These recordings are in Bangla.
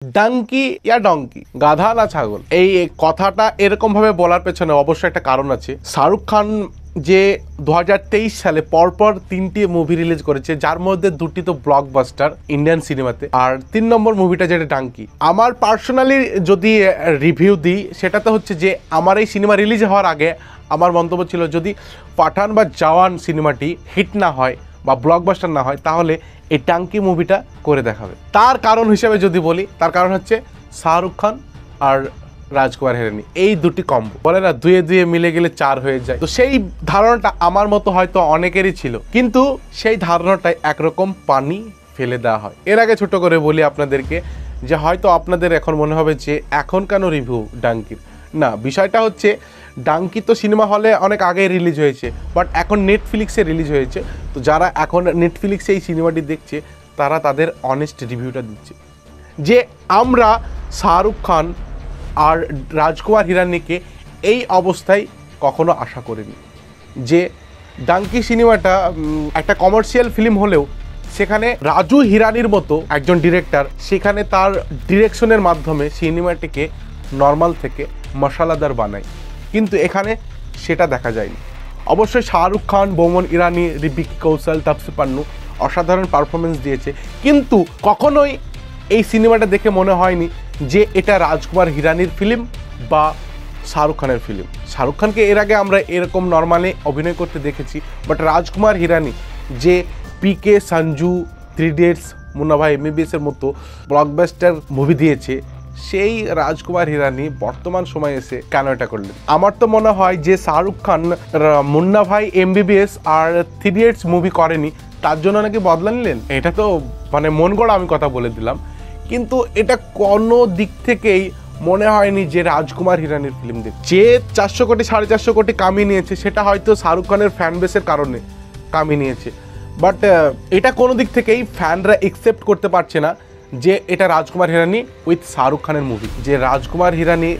ডাঙ্কি ইয়া ডঙ্কি, গাধা না ছাগল, এই কথাটা এরকম ভাবে বলার পেছনে অবশ্যই একটা কারণ আছে। শাহরুখ খান যে 2023 সালে পরপর 3টি মুভি রিলিজ করেছে, যার মধ্যে 2টি তো ব্লকবাস্টার ইন্ডিয়ান সিনেমাতে, আর 3 নম্বর মুভিটা যেটা ডাঙ্কি। আমার পার্সোনালি যদি রিভিউ দিই, সেটাতে হচ্ছে যে আমার এই সিনেমা রিলিজ হওয়ার আগে আমার মন্তব্য ছিল যদি পাঠান বা জওয়ান সিনেমাটি হিট না হয় বা ব্লকবাস্টার না হয়, তাহলে এই ডাঙ্কি মুভিটা করে দেখাবে। তার কারণ হিসেবে যদি বলি, তার কারণ হচ্ছে শাহরুখ খান আর রাজকুমার হিরানি, এই দুটি কম্বো, বলে না দুয়ে দুয়ে মিলে গেলে 4 হয়ে যায়। তো সেই ধারণাটা আমার মতো হয়তো অনেকেরই ছিল, কিন্তু সেই ধারণাটাই একরকম পানি ফেলে দেওয়া হয়। এর আগে ছোট করে বলি আপনাদেরকে, যে হয়তো আপনাদের এখন মনে হবে যে এখন কেন রিভিউ ডাঙ্কির। না, বিষয়টা হচ্ছে ডাঙ্কি তো সিনেমা হলে অনেক আগে রিলিজ হয়েছে, বাট এখন নেটফ্লিক্সে রিলিজ হয়েছে। তো যারা এখন নেটফ্লিক্সে এই সিনেমাটি দেখছে, তারা তাদের অনেস্ট রিভিউটা দিচ্ছে যে আমরা শাহরুখ খান আর রাজকুমার হিরানিকে এই অবস্থায় কখনো আশা করিনি। যে ডাঙ্কি সিনেমাটা একটা কমার্শিয়াল ফিল্ম হলেও সেখানে রাজু হিরানির মতো একজন ডিরেক্টর, সেখানে তার ডিরেকশনের মাধ্যমে সিনেমাটিকে নর্মাল থেকে মশালাদার বানায়, কিন্তু এখানে সেটা দেখা যায়নি। অবশ্যই শাহরুখ খান, বোমন ইরানি, বিকি কৌশল, তাপসী পান্নু অসাধারণ পারফরমেন্স দিয়েছে, কিন্তু কখনোই এই সিনেমাটা দেখে মনে হয়নি যে এটা রাজকুমার হিরানির ফিল্ম বা শাহরুখ খানের ফিল্ম। শাহরুখ খানকে এর আগে আমরা এরকম নর্মালি অভিনয় করতে দেখেছি, বাট রাজকুমার হিরানি যে পিকে, সঞ্জু, 3 ইডিয়টস, মুন্না ভাই এমবিবিএস এর মতো ব্লকবাস্টার মুভি দিয়েছে, সেই রাজকুমার হিরানি বর্তমান সময়ে এসে কেন এটা করলেন? আমার তো মনে হয় যে শাহরুখ খান মুন্না ভাই এমবিবিএস আর 3 ইডিয়টস মুভি করেনি, তার জন্য নাকি বদলা নিলেন। এটা তো মানে মন গড়া আমি কথা বলে দিলাম, কিন্তু এটা কোনো দিক থেকেই মনে হয়নি যে রাজকুমার হিরানির ফিল্ম দেখ। যে 400 কোটি 450 কোটি কামিয়ে নিয়েছে, সেটা হয়তো শাহরুখ খানের ফ্যান বেসের কারণে কামিয়ে নিয়েছে, বাট এটা কোনো দিক থেকেই ফ্যানরা একসেপ্ট করতে পারছে না যে এটা রাজকুমার হিরানি উইথ শাহরুখ খানের মুভি। যে রাজকুমার হিরানি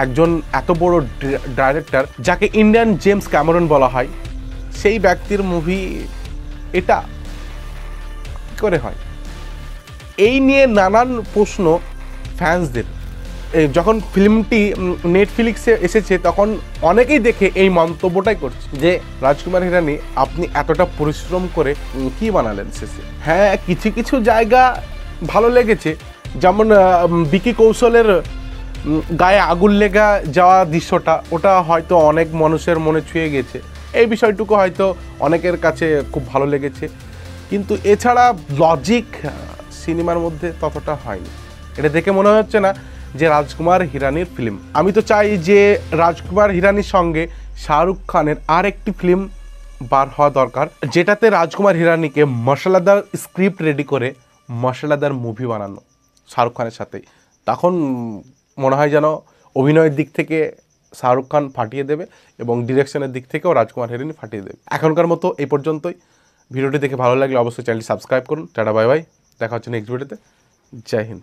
একজন এত বড় ডাইরেক্টর, যাকে ইন্ডিয়ান জেমস ক্যামেরন বলা হয়, সেই ব্যক্তির মুভি এটা কি করে হয়? এই নিয়ে নানান প্রশ্ন ফ্যান্সদের। যখন ফিল্মটি নেটফ্লিক্সে এসেছে, তখন অনেকেই দেখে এই মন্তব্যটাই করছে যে রাজকুমার হিরানি আপনি এতটা পরিশ্রম করে কি বানালেন শেষে। হ্যাঁ, কিছু কিছু জায়গা ভালো লেগেছে, যেমন বিকি কৌশলের গায়ে আগুন লেগা যাওয়া দৃশ্যটা, ওটা হয়তো অনেক মানুষের মনে ছুঁয়ে গেছে। এই বিষয়টুকু হয়তো অনেকের কাছে খুব ভালো লেগেছে, কিন্তু এছাড়া লজিক সিনেমার মধ্যে ততটা হয়নি। এটা দেখে মনে হচ্ছে না যে রাজকুমার হিরানির ফিল্ম। আমি তো চাই যে রাজকুমার হিরানির সঙ্গে শাহরুখ খানের আর একটি ফিল্ম বার হওয়া দরকার, যেটাতে রাজকুমার হিরানিকে মশলাদার স্ক্রিপ্ট রেডি করে মশলাদার মুভি বানানো শাহরুখ খানের সাথেই। তখন মনে হয় যেন অভিনয়ের দিক থেকে শাহরুখ খান ফাটিয়ে দেবে এবং ডিরেকশনের দিক থেকেও রাজকুমার হিরানি ফাটিয়ে দেবে। এখনকার মতো এই পর্যন্তই। ভিডিওটি দেখে ভালো লাগলে অবশ্যই চ্যানেলটি সাবস্ক্রাইব করুন। টাটা, বাই বাই, দেখা হচ্ছে নেক্সট ভিডিওতে। জয় হিন্দ।